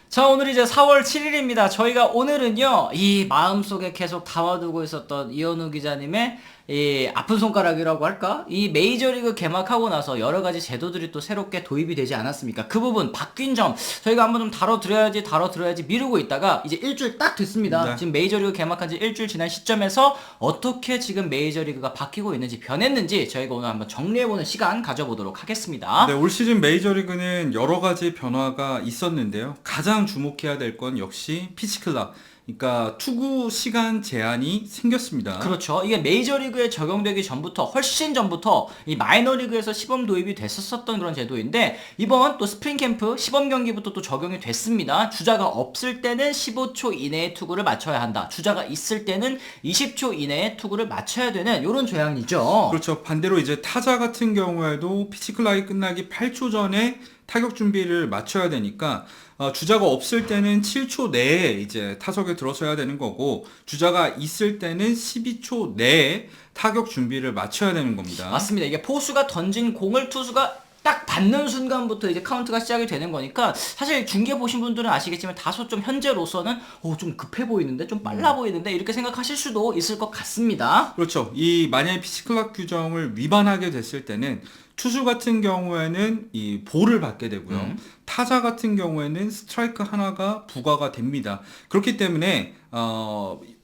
자, 오늘 이제 4월 7일입니다. 저희가 오늘은요, 이 마음속에 계속 담아두고 있었던 이현우 기자님의 이 아픈 손가락이라고 할까? 이 메이저리그 개막하고 나서 여러 가지 제도들이 또 새롭게 도입이 되지 않았습니까? 그 부분 바뀐 점 저희가 한번 좀 다뤄드려야지 미루고 있다가 이제 일주일 딱 됐습니다. 네. 지금 메이저리그 개막한 지 일주일 지난 시점에서 어떻게 지금 메이저리그가 바뀌고 있는지 변했는지 저희가 오늘 한번 정리해보는 시간 가져보도록 하겠습니다. 네, 올 시즌 메이저리그는 여러 가지 변화가 있었는데요. 가장 주목해야 될 건 역시 피치클락, 그러니까 투구 시간 제한이 생겼습니다. 그렇죠. 이게 메이저리그에 적용되기 전부터 훨씬 전부터 이 마이너리그에서 시범 도입이 됐었던 그런 제도인데 이번 또 스프링 캠프 시범 경기부터 또 적용이 됐습니다. 주자가 없을 때는 15초 이내에 투구를 맞춰야 한다. 주자가 있을 때는 20초 이내에 투구를 맞춰야 되는 이런 조항이죠. 그렇죠. 반대로 이제 타자 같은 경우에도 피치클락이 끝나기 8초 전에 타격 준비를 마쳐야 되니까 주자가 없을 때는 7초 내에 이제 타석에 들어서야 되는 거고 주자가 있을 때는 12초 내에 타격 준비를 마쳐야 되는 겁니다. 맞습니다. 이게 포수가 던진 공을 투수가 딱 받는 순간부터 이제 카운트가 시작이 되는 거니까 사실 중계 보신 분들은 아시겠지만 다소 좀 현재로서는 좀 급해 보이는데 좀 빨라 보이는데 이렇게 생각하실 수도 있을 것 같습니다. 그렇죠. 이 만약에 피치클락 규정을 위반하게 됐을 때는 투수 같은 경우에는 이 볼을 받게 되고요. 타자 같은 경우에는 스트라이크 하나가 부과가 됩니다. 그렇기 때문에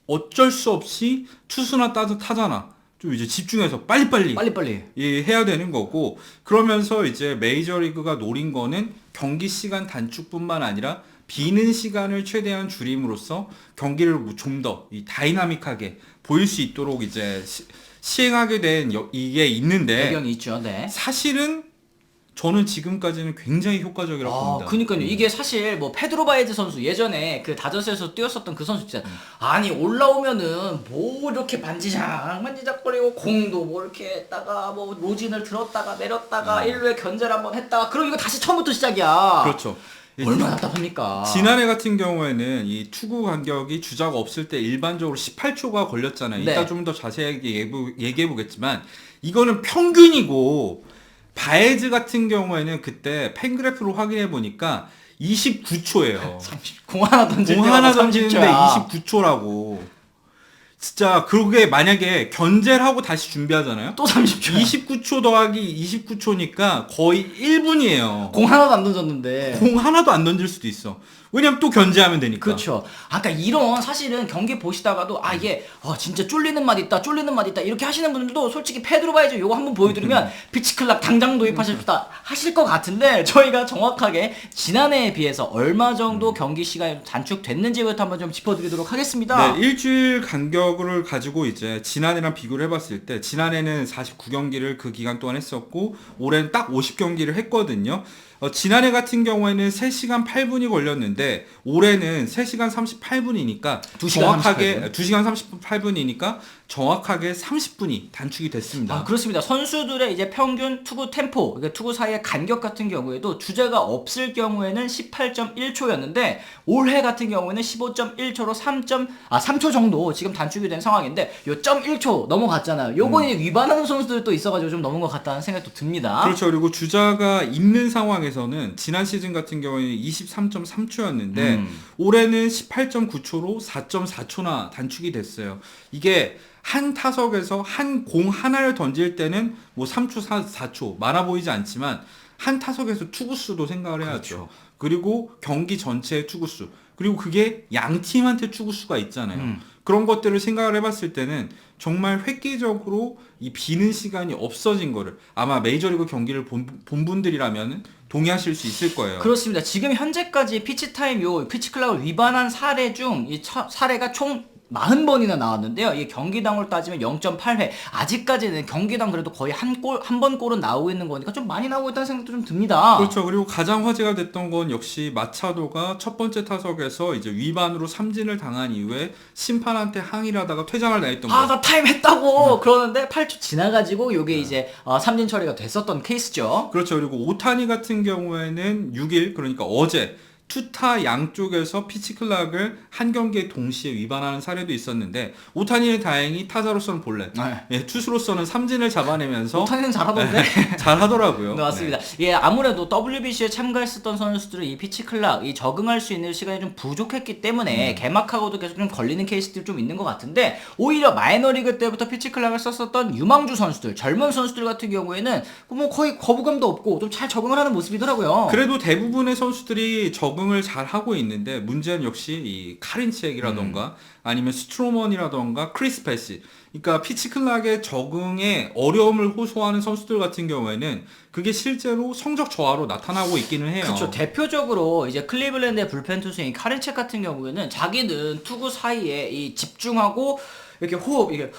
어쩔 수 없이 투수나 타자나 좀 이제 집중해서 빨리빨리 해야 되는 거고, 그러면서 이제 메이저리그가 노린 거는 경기 시간 단축뿐만 아니라 비는 시간을 최대한 줄임으로써 경기를 좀 더 다이나믹하게 보일 수 있도록 이제 시행하게 된 이게 있는데 배경이 있죠. 네. 사실은 저는 지금까지는 굉장히 효과적이라고 봅니다. 그니까요. 이게 사실 뭐 페드로 바에즈 선수 예전에 그 다저스에서 뛰었었던 그 선수 진짜 아니 올라오면은 뭐 이렇게 만지작거리고 공도 뭐 이렇게 했다가 뭐 로진을 들었다가 내렸다가 1루에 견제를 한번 했다가 그럼 이거 다시 처음부터 시작이야. 그렇죠. 얼마나 답답합니까? 지난해 같은 경우에는 이 투구 간격이 주자가 없을 때 일반적으로 18초가 걸렸잖아요. 네. 이따 좀 더 자세하게 얘기해 보겠지만 이거는 평균이고, 바에즈 같은 경우에는 그때 팬그래프로 확인해 보니까 29초예요. 공 하나 던질 공 때마다 하나 던지는데 30초야. 29초라고. 진짜 그게 만약에 견제를 하고 다시 준비하잖아요. 또 30초. 29초 더하기 29초니까 거의 1분이에요. 공 하나도 안 던졌는데. 공 하나도 안 던질 수도 있어. 왜냐면 또 견제하면 되니까. 그렇죠. 아까 이런 사실은 경기 보시다가도 이게 진짜 쫄리는 맛 있다 이렇게 하시는 분들도 솔직히 페드로 바이즈 요거 한번 보여드리면 피치클락 당장 도입하십시다 하실 것 같은데 저희가 정확하게 지난해에 비해서 얼마 정도 경기 시간이 단축됐는지부터 한번 좀 짚어드리도록 하겠습니다. 네, 일주일 간격을 가지고 이제 지난해랑 비교를 해봤을 때 지난해는 49경기를 그 기간 동안 했었고 올해는 딱 50경기를 했거든요. 지난해 같은 경우에는 3시간 8분이 걸렸는데 올해는 3시간 38분이니까 2시간 38분이니까 정확하게 30분이 단축이 됐습니다. 그렇습니다. 선수들의 이제 평균 투구 템포, 그러니까 투구 사이의 간격 같은 경우에도 주자가 없을 경우에는 18.1초였는데 올해 같은 경우에는 15.1초로 3초 정도 지금 단축이 된 상황인데 요 0.1초 넘어갔잖아요. 요거 이제 위반하는 선수들도 있어가지고 좀 넘은 것 같다는 생각도 듭니다. 그렇죠. 그리고 주자가 있는 상황에서는 지난 시즌 같은 경우에는 23.3초였는데 올해는 18.9초로 4.4초나 단축이 됐어요. 이게 한 타석에서 한 공 하나를 던질 때는 뭐 3초, 4초 많아 보이지 않지만 한 타석에서 투구수도 생각을 해야죠. 그렇죠. 그리고 경기 전체의 투구수, 그리고 그게 양 팀한테 투구수가 있잖아요. 그런 것들을 생각을 해봤을 때는 정말 획기적으로 이 비는 시간이 없어진 거를 아마 메이저리그 경기를 본 분들이라면 동의하실 수 있을 거예요. 그렇습니다. 지금 현재까지 피치타임 피치클락을 위반한 사례 중 이 사례가 총 40번이나 나왔는데요. 이게 경기당으로 따지면 0.8회. 아직까지는 경기당 그래도 거의 한 번 골은 나오고 있는 거니까 좀 많이 나오고 있다는 생각도 좀 듭니다. 그렇죠. 그리고 가장 화제가 됐던 건 역시 마차도가 첫 번째 타석에서 이제 위반으로 삼진을 당한 이후에 심판한테 항의를 하다가 퇴장을 당했던 거예요. 나 타임 했다고 그러는데 8초 지나가지고 요게 이제 삼진 처리가 됐었던 케이스죠. 그렇죠. 그리고 오타니 같은 경우에는 6일, 그러니까 어제 투타 양쪽에서 피치 클락을 한 경기에 동시에 위반하는 사례도 있었는데 오타니는 다행히 타자로서는 볼넷, 예, 투수로서는 삼진을 잡아내면서 오타니는 잘하던데. 잘하더라고요. 네, 맞습니다. 예, 아무래도 WBC에 참가했었던 선수들은 이 피치 클락, 이 적응할 수 있는 시간이 좀 부족했기 때문에 개막하고도 계속 좀 걸리는 케이스들이 좀 있는 것 같은데 오히려 마이너리그 때부터 피치 클락을 썼었던 유망주 선수들, 젊은 선수들 같은 경우에는 뭐 거의 거부감도 없고 좀 잘 적응을 하는 모습이더라고요. 그래도 대부분의 선수들이 적응을 잘 하고 있는데 문제는 역시 이 카린치액이라던가 아니면 스트로먼이라던가 크리스 패시, 그러니까 피치 클락의 적응에 어려움을 호소하는 선수들 같은 경우에는 그게 실제로 성적 저하로 나타나고 있기는 해요. 그렇죠. 대표적으로 이제 클리블랜드의 불펜 투수인 카린책 같은 경우에는 자기는 투구 사이에 이 집중하고 이렇게 호흡 이게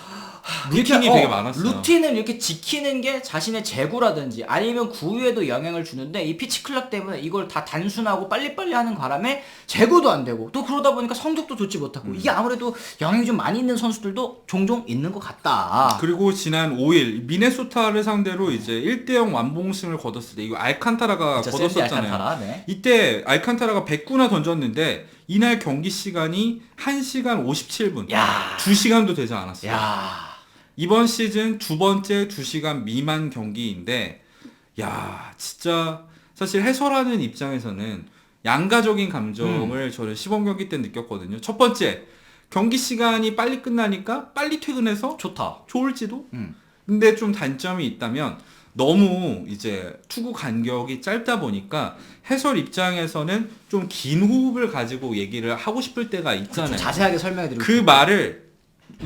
루틴이 되게 많았어요. 루틴을 이렇게 지키는 게 자신의 제구라든지 아니면 구위에도 영향을 주는데 이 피치 클락 때문에 이걸 다 단순하고 빨리빨리 하는 바람에 제구도 안 되고 또 그러다 보니까 성적도 좋지 못하고 이게 아무래도 영향이 좀 많이 있는 선수들도 종종 있는 것 같다. 그리고 지난 5일 미네소타를 상대로 이제 1대0 완봉승을 거뒀을 때 이거 알칸타라가 진짜 거뒀었잖아요. 알칸타라, 네. 이때 알칸타라가 100구나 던졌는데 이날 경기 시간이 1시간 57분. 야. 2시간도 되지 않았어요. 야. 이번 시즌 두 번째 2시간 미만 경기인데 야 진짜 사실 해설하는 입장에서는 양가적인 감정을 저는 시범 경기 때 느꼈거든요. 첫 번째, 경기 시간이 빨리 끝나니까 빨리 퇴근해서 좋다. 좋을지도. 근데 좀 단점이 있다면 너무 이제 투구 간격이 짧다 보니까 해설 입장에서는 좀 긴 호흡을 가지고 얘기를 하고 싶을 때가 있잖아요. 좀 자세하게 설명해드리고 그 말을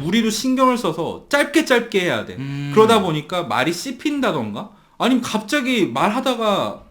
우리도 신경을 써서 짧게 해야 돼. 그러다 보니까 말이 씹힌다던가 아니면 갑자기 말하다가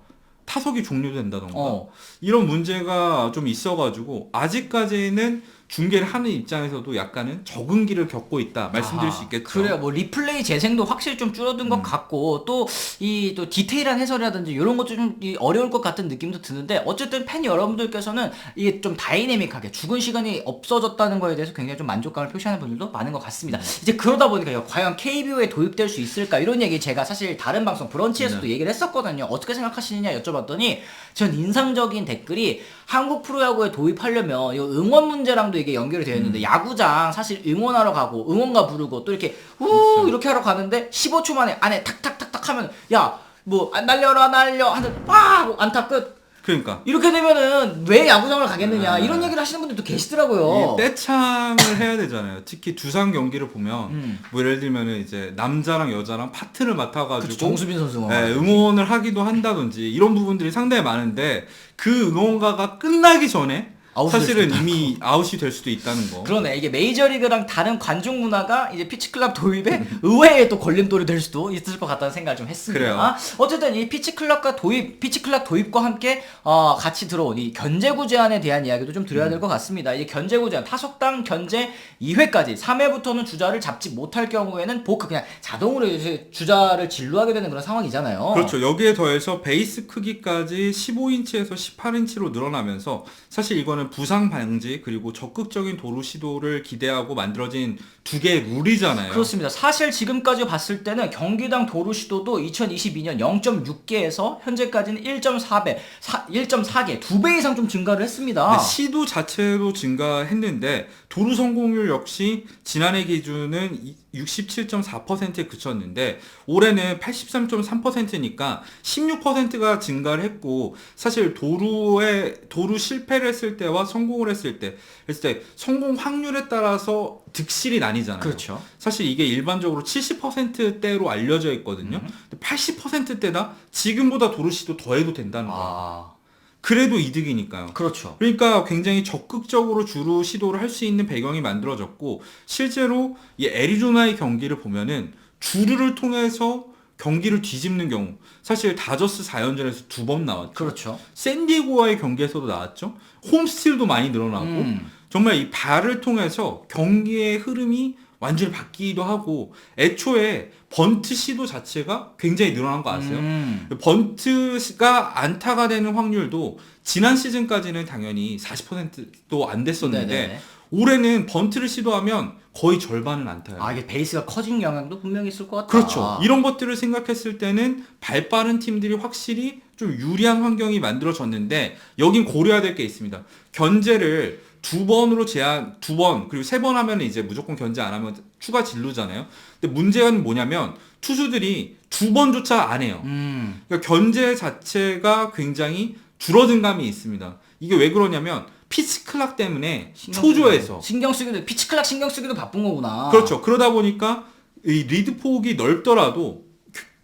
타석이 종료된다던가 이런 문제가 좀 있어가지고 아직까지는 중계를 하는 입장에서도 약간은 적응기를 겪고 있다 말씀드릴 수 있겠죠. 그래요. 뭐 리플레이 재생도 확실히 좀 줄어든 것 같고 또 디테일한 해설이라든지 이런 것도 좀 어려울 것 같은 느낌도 드는데 어쨌든 팬 여러분들께서는 이게 좀 다이내믹하게 죽은 시간이 없어졌다는 거에 대해서 굉장히 좀 만족감을 표시하는 분들도 많은 것 같습니다. 이제 그러다 보니까 과연 KBO에 도입될 수 있을까 이런 얘기 제가 사실 다른 방송 브런치에서도 얘기를 했었거든요. 어떻게 생각하시느냐 여쭤봤더니 전 인상적인 댓글이 한국 프로야구에 도입하려면 이 응원 문제랑도 이게 연결이 되어 있는데 야구장 사실 응원하러 가고 응원가 부르고 또 이렇게 우 이렇게 하러 가는데 15초 만에 안에 탁탁탁탁 하면 야 뭐 날려라 날려 하는 와 안타 끝. 그러니까 이렇게 되면은 왜 야구장을 가겠느냐 이런 얘기를 하시는 분들도 계시더라고요. 떼창을 해야 되잖아요. 특히 두산 경기를 보면 뭐 예를 들면은 이제 남자랑 여자랑 파트를 맡아가지고 정수빈 선수가 응원을 하기도 한다든지 이런 부분들이 상당히 많은데 그 응원가가 끝나기 전에 사실은 이미 아웃이 될 수도 있다는 거. 그러네. 이게 메이저리그랑 다른 관중 문화가 이제 피치클럽 도입에 의외의 또 걸림돌이 될 수도 있을 것 같다는 생각을 좀 했습니다. 그래요. 어쨌든 이 피치클럽 도입과 함께 같이 들어온 이 견제구 제한에 대한 이야기도 좀 드려야 될 것 같습니다. 이 견제구 제한 타석당 견제 2회까지 3회부터는 주자를 잡지 못할 경우에는 보크 그냥 자동으로 이제 주자를 진루하게 되는 그런 상황이잖아요. 그렇죠. 여기에 더해서 베이스 크기까지 15인치에서 18인치로 늘어나면서 사실 이거는 부상 방지 그리고 적극적인 도루 시도를 기대하고 만들어진 두 개의 룰이잖아요. 그렇습니다. 사실 지금까지 봤을 때는 경기당 도루 시도도 2022년 0.6개에서 현재까지는 1.4개, 2배 이상 좀 증가를 했습니다. 시도 자체도 증가했는데 도루 성공률 역시 지난해 기준은 67.4%에 그쳤는데 올해는 83.3%니까 16%가 증가를 했고 사실 도루 실패를 했을 때와 성공을 했을 때 성공 확률에 따라서 득실이 나뉘잖아요. 그렇죠. 사실 이게 일반적으로 70%대로 알려져 있거든요. 80%대다 지금보다 도루 시도 더 해도 된다는 거예요. 그래도 이득이니까요. 그렇죠. 그러니까 굉장히 적극적으로 주로 시도를 할 수 있는 배경이 만들어졌고 실제로 이 애리조나의 경기를 보면은 주루를 통해서 경기를 뒤집는 경우 사실 다저스 4연전에서 2번 나왔죠. 그렇죠. 샌디에고와의 경기에서도 나왔죠. 홈스틸도 많이 늘어나고 정말 이 발을 통해서 경기의 흐름이 완전히 바뀌기도 하고 애초에 번트 시도 자체가 굉장히 늘어난 거 아세요? 번트가 안타가 되는 확률도 지난 시즌까지는 당연히 40%도 안 됐었는데 네네. 올해는 번트를 시도하면 거의 절반은 안 타요. 아, 이게 베이스가 커진 영향도 분명히 있을 것 같다. 그렇죠. 이런 것들을 생각했을 때는 발 빠른 팀들이 확실히 좀 유리한 환경이 만들어졌는데 여긴 고려해야 될 게 있습니다. 견제를 두 번으로 두 번, 그리고 세 번 하면 이제 무조건 견제 안 하면 추가 진루잖아요. 근데 문제는 뭐냐면 투수들이 두 번조차 안 해요. 그러니까 견제 자체가 굉장히 줄어든 감이 있습니다. 이게 왜 그러냐면 피치 클락 때문에 초조해서 신경 쓰기도 피치 클락 신경 쓰기도 바쁜 거구나. 그렇죠. 그러다 보니까 이 리드 폭이 넓더라도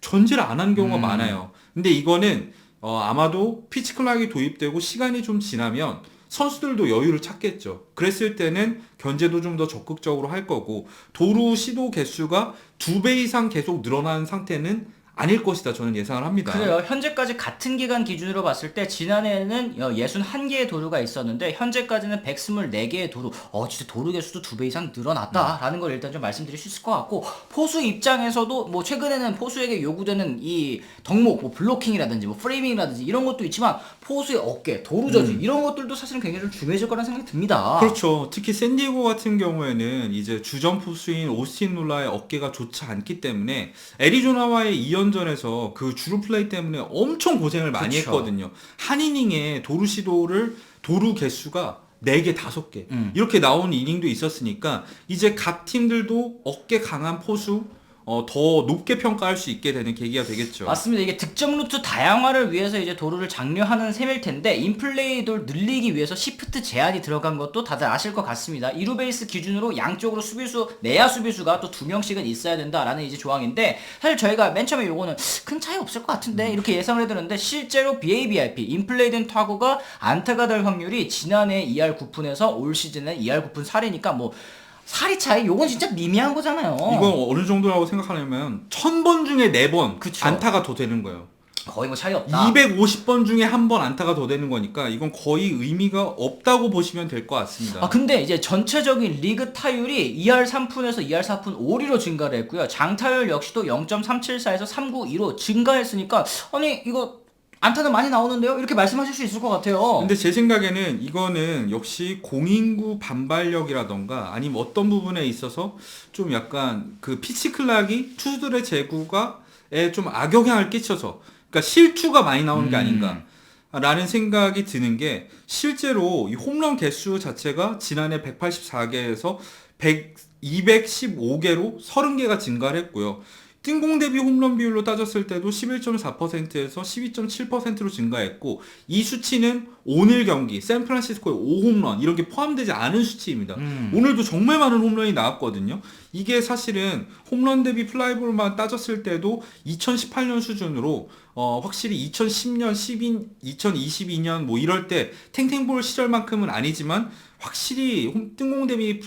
전지를 안 하는 경우가 많아요. 근데 이거는 아마도 피치 클락이 도입되고 시간이 좀 지나면 선수들도 여유를 찾겠죠. 그랬을 때는 견제도 좀 더 적극적으로 할 거고 도루 시도 개수가 2배 이상 계속 늘어나는 상태는 아닐 것이다 저는 예상을 합니다. 그래요. 현재까지 같은 기간 기준으로 봤을 때 지난해에는 61개의 도루가 있었는데 현재까지는 124개의 도루. 진짜 도루 개수도 2배 이상 늘어났다라는 걸 일단 좀 말씀드릴 수 있을 것 같고 포수 입장에서도 뭐 최근에는 포수에게 요구되는 이 덕목 뭐 블로킹이라든지 뭐 프레이밍이라든지 이런 것도 있지만 포수의 어깨, 도루 저지 이런 것들도 사실은 굉장히 좀 중요해질 거라는 생각이 듭니다. 그렇죠. 특히 샌디에고 같은 경우에는 이제 주전 포수인 오스틴 룰라의 어깨가 좋지 않기 때문에 애리조나와의 2연전에서 그 주루 플레이 때문에 엄청 고생을 많이 그쵸. 했거든요. 한 이닝에 도루 개수가 4개, 5개 이렇게 나온 이닝도 있었으니까 이제 각 팀들도 어깨 강한 포수 더 높게 평가할 수 있게 되는 계기가 되겠죠. 맞습니다. 이게 득점 루트 다양화를 위해서 이제 도루를 장려하는 셈일 텐데 인플레이를 늘리기 위해서 시프트 제한이 들어간 것도 다들 아실 것 같습니다. 2루 베이스 기준으로 양쪽으로 내야 수비수가 또 2명씩은 있어야 된다라는 이제 조항인데 사실 저희가 맨 처음에 요거는 큰 차이 없을 것 같은데 이렇게 예상을 해드렸는데 실제로 BABIP 인플레이된 타구가 안타가 될 확률이 지난해 2할 9푼에서 올 시즌에 2할 9푼 4리니까 뭐 살이 차이 요건 진짜 미미한 거잖아요. 이건 어느 정도라고 생각하냐면 1000번 중에 4번 그쵸. 안타가 더 되는 거예요. 거의 뭐 차이 없다. 250번 중에 한 번 안타가 더 되는 거니까 이건 거의 의미가 없다고 보시면 될 것 같습니다. 근데 이제 전체적인 리그 타율이 2할 3푼에서 2할 4푼 5리로 증가를 했고요. 장타율 역시도 0.374에서 392로 증가했으니까 아니 이거 안타는 많이 나오는데요? 이렇게 말씀하실 수 있을 것 같아요. 근데 제 생각에는 이거는 역시 공인구 반발력이라던가 아니면 어떤 부분에 있어서 좀 약간 그 피치 클락이 투수들의 제구가에 좀 악영향을 끼쳐서 그러니까 실투가 많이 나오는 게 아닌가 라는 생각이 드는 게 실제로 이 홈런 개수 자체가 지난해 184개에서 215개로 30개가 증가를 했고요. 뜬공 대비 홈런 비율로 따졌을 때도 11.4%에서 12.7%로 증가했고 이 수치는 오늘 경기 샌프란시스코의 5홈런 이런 게 포함되지 않은 수치입니다. 오늘도 정말 많은 홈런이 나왔거든요. 이게 사실은 홈런 대비 플라이볼만 따졌을 때도 2018년 수준으로 확실히 2010년, 2022년 뭐 이럴 때 탱탱볼 시절만큼은 아니지만 확실히 뜬공 대비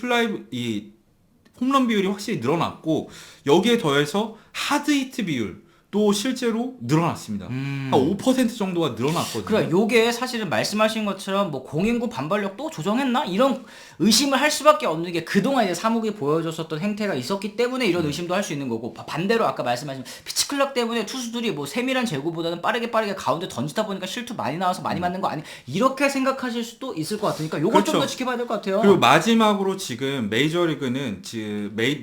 홈런 비율이 확실히 늘어났고 여기에 더해서 하드히트 비율도 실제로 늘어났습니다. 한 5% 정도가 늘어났거든요. 그래, 요게 사실은 말씀하신 것처럼 뭐 공인구 반발력도 조정했나? 이런 의심을 할 수밖에 없는 게 그동안 이제 사무국이 보여줬었던 행태가 있었기 때문에 이런 의심도 할 수 있는 거고 반대로 아까 말씀하신 피치클락 때문에 투수들이 뭐 세밀한 제구보다는 빠르게 가운데 던지다 보니까 실투 많이 나와서 많이 맞는 거 아니 이렇게 생각하실 수도 있을 것 같으니까 요걸 좀 더 그렇죠. 지켜봐야 될 것 같아요. 그리고 마지막으로 지금 메이저리그는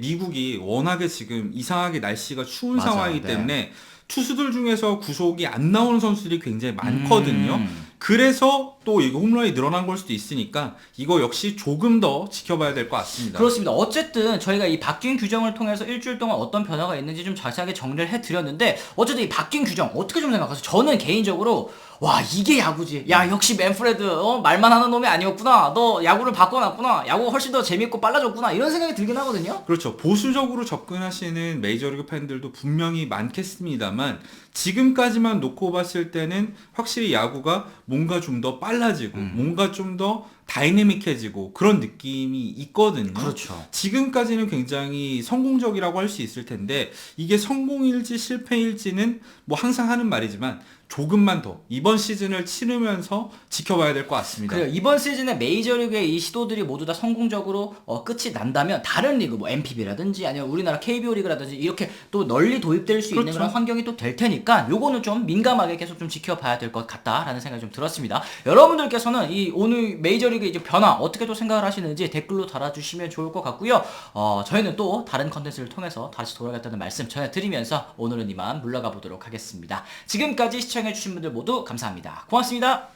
미국이 워낙에 지금 이상하게 날씨가 추운 맞아, 상황이기 네. 때문에 투수들 중에서 구속이 안 나오는 선수들이 굉장히 많거든요. 그래서 또 이거 홈런이 늘어난 걸 수도 있으니까 이거 역시 조금 더 지켜봐야 될 것 같습니다. 그렇습니다. 어쨌든 저희가 이 바뀐 규정을 통해서 일주일 동안 어떤 변화가 있는지 좀 자세하게 정리를 해드렸는데 어쨌든 이 바뀐 규정 어떻게 좀 생각하세요? 저는 개인적으로 와 이게 야구지. 야 역시 맨프레드 말만 하는 놈이 아니었구나. 너 야구를 바꿔놨구나. 야구가 훨씬 더 재밌고 빨라졌구나. 이런 생각이 들긴 하거든요. 그렇죠. 보수적으로 접근하시는 메이저리그 팬들도 분명히 많겠습니다만 지금까지만 놓고 봤을 때는 확실히 야구가 뭔가 좀 더 빨라지고 뭔가 좀 더 다이내믹해지고 그런 느낌이 있거든요. 그렇죠. 지금까지는 굉장히 성공적이라고 할 수 있을 텐데 이게 성공일지 실패일지는 뭐 항상 하는 말이지만 조금만 더 이번 시즌을 치르면서 지켜봐야 될 것 같습니다. 그래요. 이번 시즌에 메이저리그의 이 시도들이 모두 다 성공적으로 끝이 난다면 다른 리그 뭐 NPB라든지 아니면 우리나라 KBO 리그라든지 이렇게 또 널리 도입될 수 있는 그렇죠. 그런 환경이 또 될 테니까 요거는 좀 민감하게 계속 좀 지켜봐야 될 것 같다라는 생각이 좀 들었습니다. 여러분들께서는 이 오늘 메이저리그 메이저리그 이제 변화 어떻게 또 생각을 하시는지 댓글로 달아주시면 좋을 것 같고요. 저희는 또 다른 컨텐츠를 통해서 다시 돌아갔다는 말씀 전해드리면서 오늘은 이만 물러가 보도록 하겠습니다. 지금까지 시청해주신 분들 모두 감사합니다. 고맙습니다.